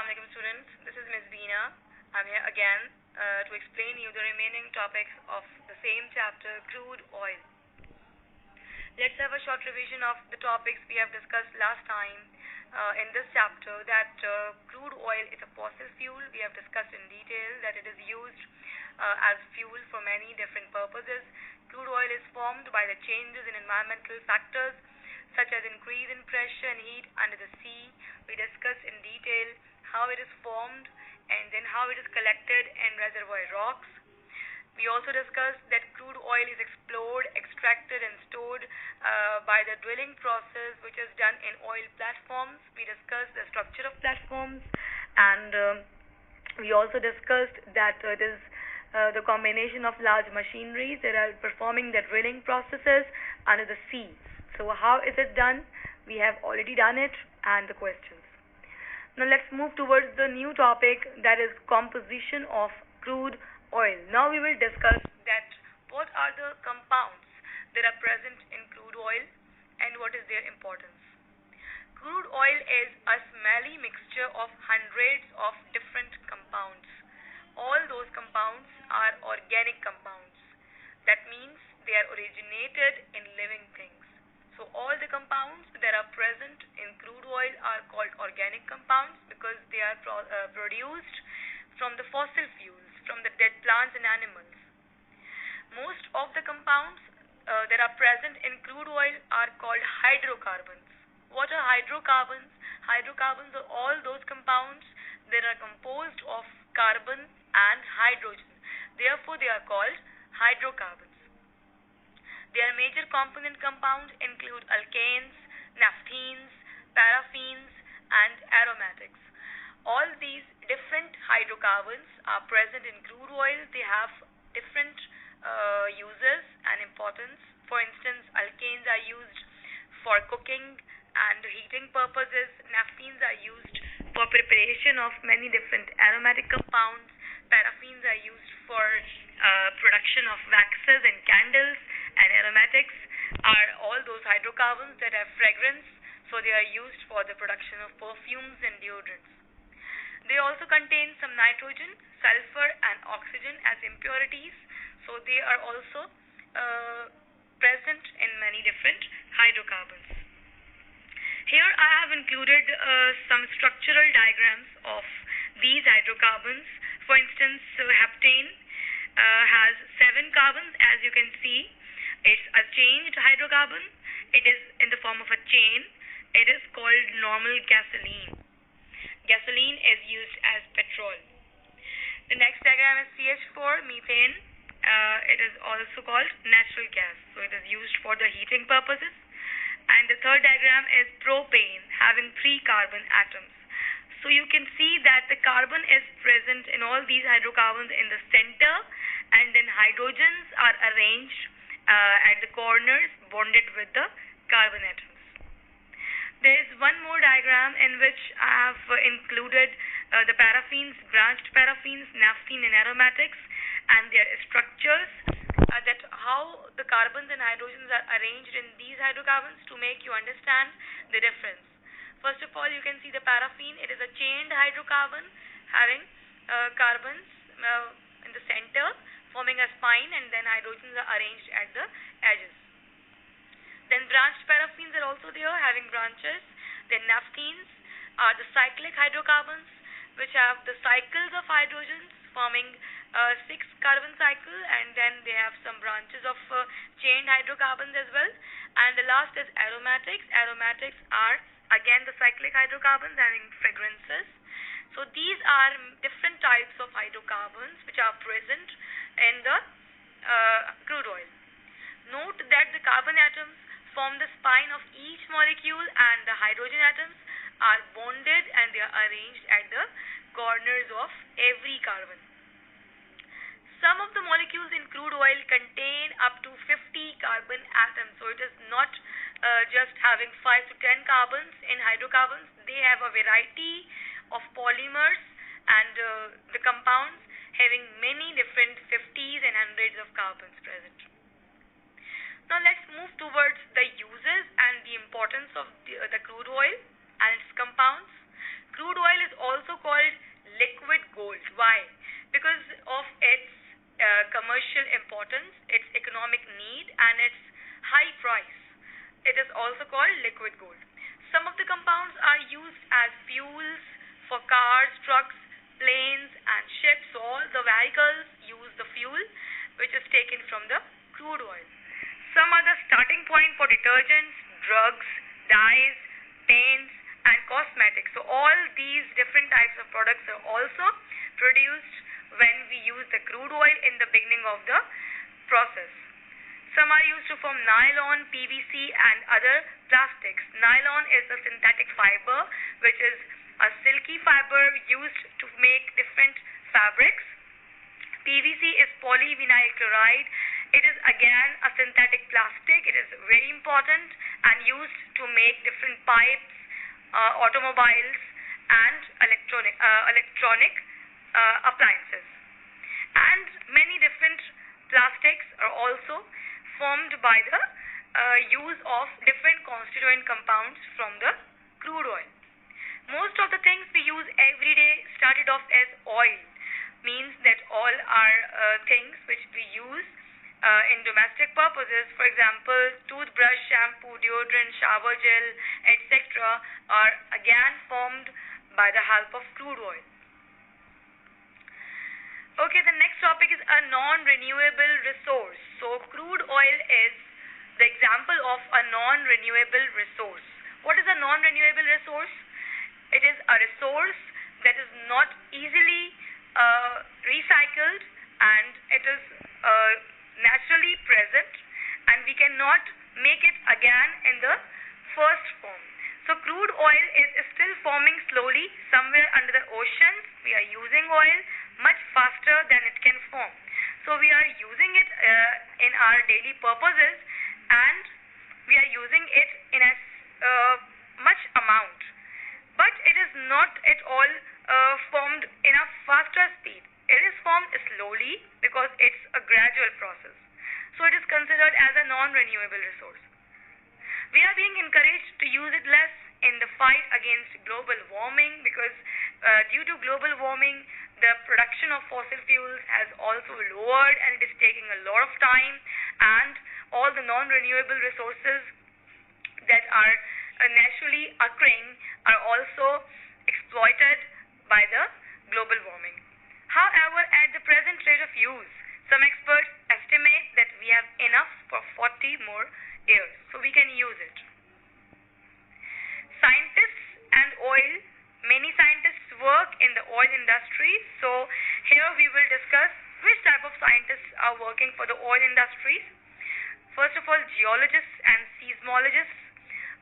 Assalamualaikum students, this is Ms. Beena. I'm here again to explain you the remaining topics of the same chapter, crude oil. Let's have a short revision of the topics we have discussed last time in this chapter. That crude oil is a fossil fuel. We have discussed in detail that it is used as fuel for many different purposes. Crude oil is formed by the changes in environmental factors such as increase in pressure and heat under the sea. We discussed in detail how it is formed and then how it is collected in reservoir rocks. We also discussed that crude oil is explored, extracted and stored by the drilling process which is done in oil platforms. We discussed the structure of platforms, and we also discussed that it is the combination of large machineries that are performing the drilling processes under the sea. So how is it done? We have already done it, and the questions. Now let's move towards the new topic, that is composition of crude oil. Now we will discuss that what are the compounds that are present in crude oil and what is their importance. Crude oil is a smelly mixture of hundreds of different compounds. All those compounds are organic compounds. That means they are originated in living things. So all the compounds that are present in crude oil are called organic compounds because they are produced from the fossil fuels, from the dead plants and animals. Most of the compounds that are present in crude oil are called hydrocarbons. What are hydrocarbons? Hydrocarbons are all those compounds that are composed of carbon and hydrogen. Therefore, they are called hydrocarbons. Their major component compounds include alkanes, naphthenes, paraffins, and aromatics. All these different hydrocarbons are present in crude oil. They have different uses and importance. For instance, alkanes are used for cooking and heating purposes. Naphthenes are used for preparation of many different aromatic compounds. Paraffins are used for production of waxes and candles, and aromatics are all those hydrocarbons that have fragrance, so they are used for the production of perfumes and deodorants. They also contain some nitrogen, sulfur and oxygen as impurities, so they are also present in many different hydrocarbons. Here I have included some structural diagrams of these hydrocarbons. For instance, heptane has 7 carbons, as you can see. It's a chained hydrocarbon. It is in the form of a chain. It is called normal gasoline. Gasoline is used as petrol. The next diagram is CH4, methane. It is also called natural gas. So it is used for the heating purposes. And the third diagram is propane, having 3 carbon atoms. So you can see that the carbon is present in all these hydrocarbons in the center, and then hydrogens are arranged at the corners bonded with the carbon atoms. There is one more diagram in which I have included the paraffins, branched paraffins, naphthene and aromatics, and their structures, that how the carbons and hydrogens are arranged in these hydrocarbons to make you understand the difference. First of all, you can see the paraffin. It is a chained hydrocarbon having carbons in the center, forming a spine, and then hydrogens are arranged at the edges. Then branched paraffins are also there, having branches. Then naphthenes are the cyclic hydrocarbons, which have the cycles of hydrogens forming 6 carbon cycle, and then they have some branches of chained hydrocarbons as well. And the last is aromatics. Aromatics are again the cyclic hydrocarbons having fragrances. So these are different types of hydrocarbons which are present in the crude oil. Note that the carbon atoms form the spine of each molecule, and the hydrogen atoms are bonded and they are arranged at the corners of every carbon. Some of the molecules in crude oil contain up to 50 carbon atoms. So it is not just having 5 to 10 carbons in hydrocarbons. They have a variety of polymers and the compounds having many different 50s and hundreds of carbons present. Now let's move towards the uses and the importance of the crude oil and its compounds. Crude oil is also called liquid gold. Why? Because of its commercial importance, its economic need, and its high price. It is also called liquid gold. Some of the compounds are used as fuels for cars, trucks, planes, and ships. So all the vehicles use the fuel which is taken from the crude oil. Some are the starting point for detergents, drugs, dyes, paints, and cosmetics. So all these different types of products are also produced when we use the crude oil in the beginning of the process. Some are used to form nylon, PVC, and other plastics. Nylon is a synthetic fiber which is a silky fiber used to make different fabrics. PVC is polyvinyl chloride. It is again a synthetic plastic. It is very important and used to make different pipes, automobiles, and electronic appliances. And many different plastics are also formed by the use of different constituent compounds from the crude oil. Most of the things we use every day started off as oil, means that all are things which we use in domestic purposes. For example, toothbrush, shampoo, deodorant, shower gel, etc. are again formed by the help of crude oil. Okay, the next topic is a non-renewable resource. So crude oil is the example of a non-renewable resource. What is a non-renewable resource? It is a resource that is not easily recycled, and it is naturally present, and we cannot make it again in the first form. So crude oil is still forming slowly somewhere under the oceans. We are using oil much faster than it can form. So we are using it in our daily purposes, and we are using it in a much amount. But it is not at all formed in a faster speed. It is formed slowly because it's a gradual process. So it is considered as a non-renewable resource. We are being encouraged to use it less in the fight against global warming, because due to global warming, the production of fossil fuels has also lowered, and it is taking a lot of time, and all the non-renewable resources that are naturally occurring are also exploited by the global warming. However, at the present rate of use, some experts estimate that we have enough for 40 more years, so we can use it. Scientists and oil. Many scientists work in the oil industry, so here we will discuss which type of scientists are working for the oil industries. First of all, geologists and seismologists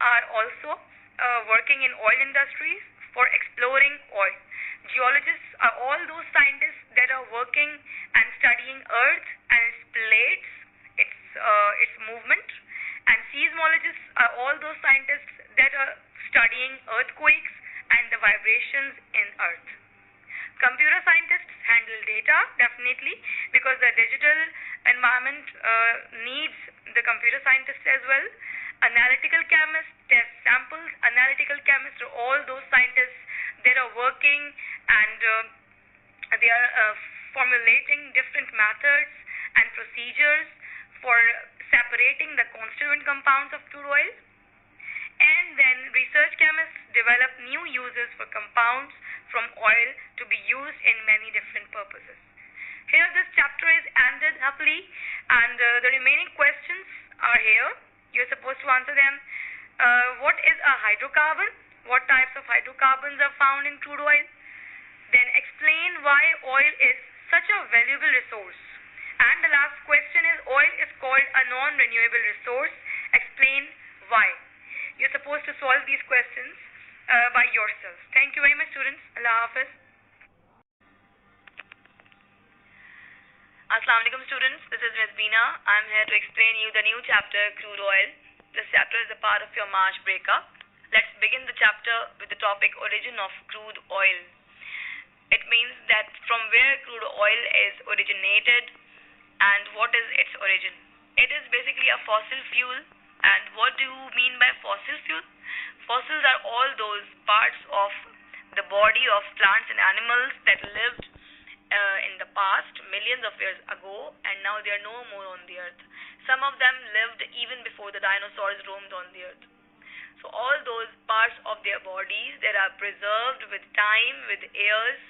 are also working in oil industries for exploring oil. Geologists are all those scientists that are working and studying Earth and its plates, its movement. And seismologists are all those scientists that are studying earthquakes and the vibrations in Earth. Computer scientists handle data, definitely, because the digital environment needs the computer scientists as well. Analytical chemists test samples. Analytical chemists are all those scientists that are working and they are formulating different methods and procedures for separating the constituent compounds of crude oil. And then research chemists develop new uses for compounds from oil to be used in many different purposes. Here this chapter is ended happily, and the remaining questions are here. You're supposed to answer them. What is a hydrocarbon? What types of hydrocarbons are found in crude oil? Then explain why oil is such a valuable resource. And the last question is, oil is called a non-renewable resource. Explain why. You're supposed to solve these questions by yourself. Thank you very much, students. Allah Hafiz. Assalamu alaikum, students. This is Rizbina. I'm here to explain you the new chapter, crude oil. This chapter is a part of your March breakup. Let's begin the chapter with the topic origin of crude oil. It means that from where crude oil is originated and what is its origin. It is basically a fossil fuel. And what do you mean by fossil fuel? Fossils are all those parts of the body of plants and animals that lived in the past, millions of years ago, and now they are no more on the earth. Some of them lived even before the dinosaurs roamed on the earth. So all those parts of their bodies that are preserved with time, with years,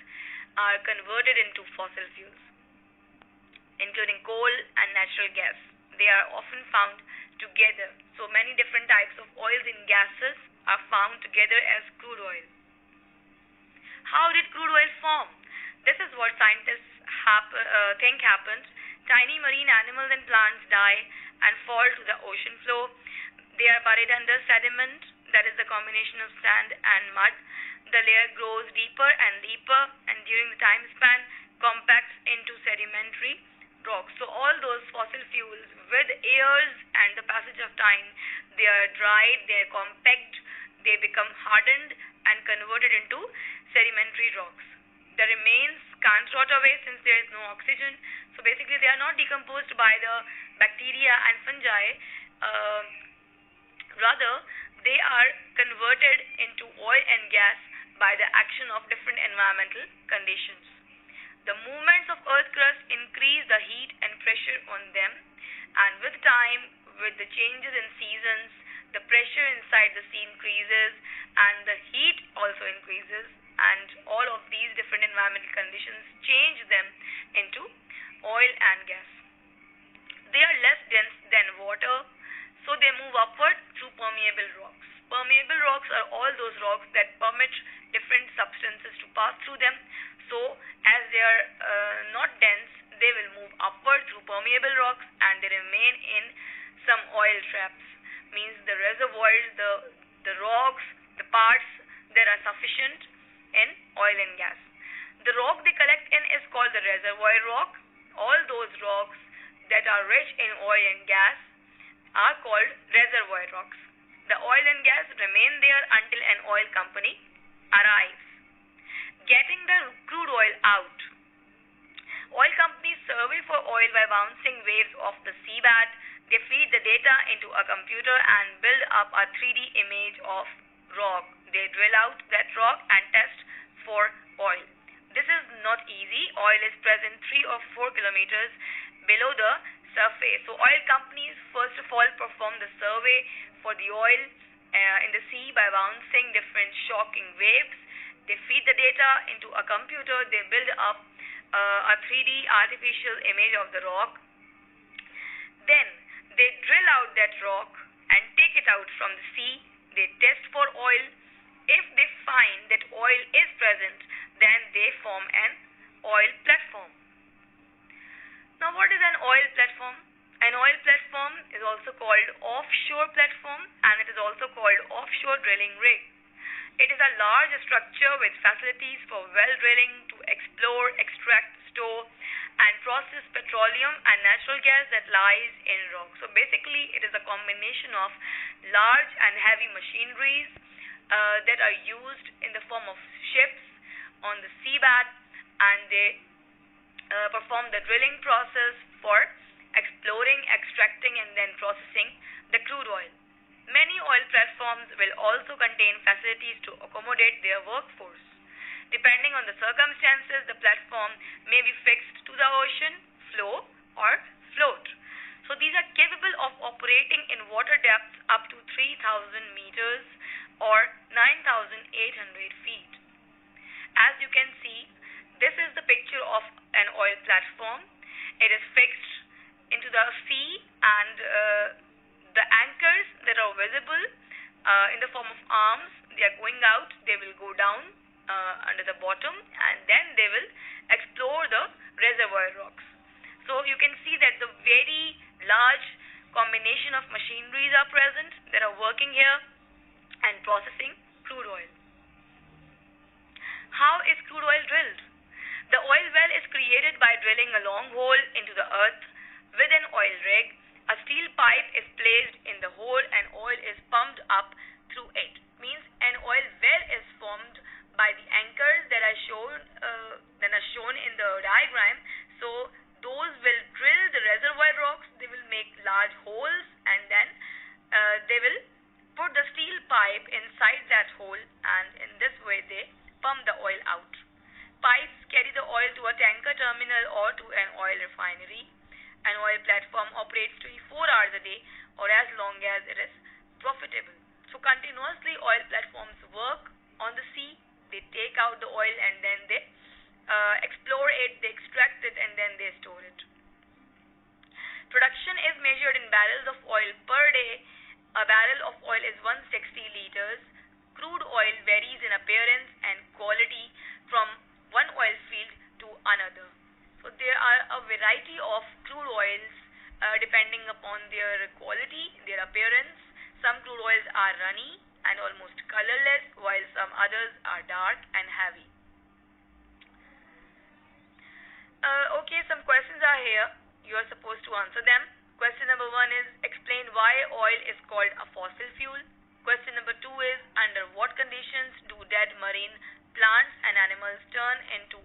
are converted into fossil fuels, including coal and natural gas. They are often found together. So many different types of oils and gases are found together as crude oil. How did crude oil form? This is what scientists think happened. Tiny marine animals and plants die and fall to the ocean floor. They are buried under sediment, that is the combination of sand and mud. The layer grows deeper and deeper, and during the time span compacts into sedimentary rocks. So all those fossil fuels, with years and the passage of time, they are dried, they are compact, they become hardened and converted into sedimentary rocks. The remains can't rot away since there is no oxygen. So basically they are not decomposed by the bacteria and fungi. Rather, they are converted into oil and gas by the action of different environmental conditions. The movements of earth crust increase the heat and pressure on them, and with time, with the changes in seasons, the pressure inside the sea increases and the heat also increases, and all of these different environmental conditions change them into oil and gas. They are less dense than water, so they move upward through permeable rocks. Permeable rocks are all those rocks that permit different substances to pass through them. So as they are not dense, they will move upward through permeable rocks and they remain in some oil traps. Means the reservoirs, the rocks, the parts that are sufficient in oil and gas. The rock they collect in is called the reservoir rock. All those rocks that are rich in oil and gas are called reservoir rocks. The oil and gas remain there until an oil company arrives. Getting the crude oil out. Oil companies survey for oil by bouncing waves off the seabed. They feed the data into a computer and build up a 3D image of rock. They drill out that rock and test for oil. This is not easy. Oil is present 3 or 4 kilometers below the surface. So oil companies first of all perform the survey for the oil in the sea by bouncing different shocking waves. They feed the data into a computer. They build up a 3D artificial image of the rock. Then they drill out that rock and take it out from the sea. They test for oil. If they find that oil is present, then they form an oil platform. Now what is an oil platform? An oil platform is also called offshore platform, and it is also called offshore drilling rig. It is a large structure with facilities for well drilling to explore, extract, store and process petroleum and natural gas that lies in rock. So basically it is a combination of large and heavy machineries that are used in the form of ships on the seabed, and they perform the drilling process for exploring, extracting and then processing the crude oil. Many oil platforms will also contain facilities to accommodate their workforce. Depending on the circumstances, the platform may be fixed to the ocean floor or float. So these are capable of operating in water depths up to 3,000 meters or 9,800 feet. As you can see, this is the picture of an oil platform. It is fixed into the sea, and the anchors that are visible in the form of arms, they are going out, they will go down under the bottom, and then they will explore the reservoir rocks. So you can see that the very large combination of machineries are present that are working here and processing crude oil. How is crude oil drilled? The oil well is created by drilling a long hole into the earth with an oil rig. A steel pipe is placed in the hole and oil is pumped up through it. Means an oil well is formed by the anchors that are shown in the diagram. So those will drill the reservoir rocks. They will make large holes, and then they will put the steel pipe inside that hole, and in this way they pump hours a day or as long as it is profitable. So continuously oil platforms work on the sea. They take out the oil and then they explore it, they extract it, and then they store it. Production is measured in barrels of oil per day. A barrel of oil is 160 liters. Crude oil varies in appearance and quality from one oil field to another. So there are a variety of crude oils depending upon their quality, their appearance. Some crude oils are runny and almost colorless, while some others are dark and heavy. Okay, some questions are here. You are supposed to answer them. Question number 1 is explain why oil is called a fossil fuel. Question number 2 is under what conditions do dead marine plants and animals turn into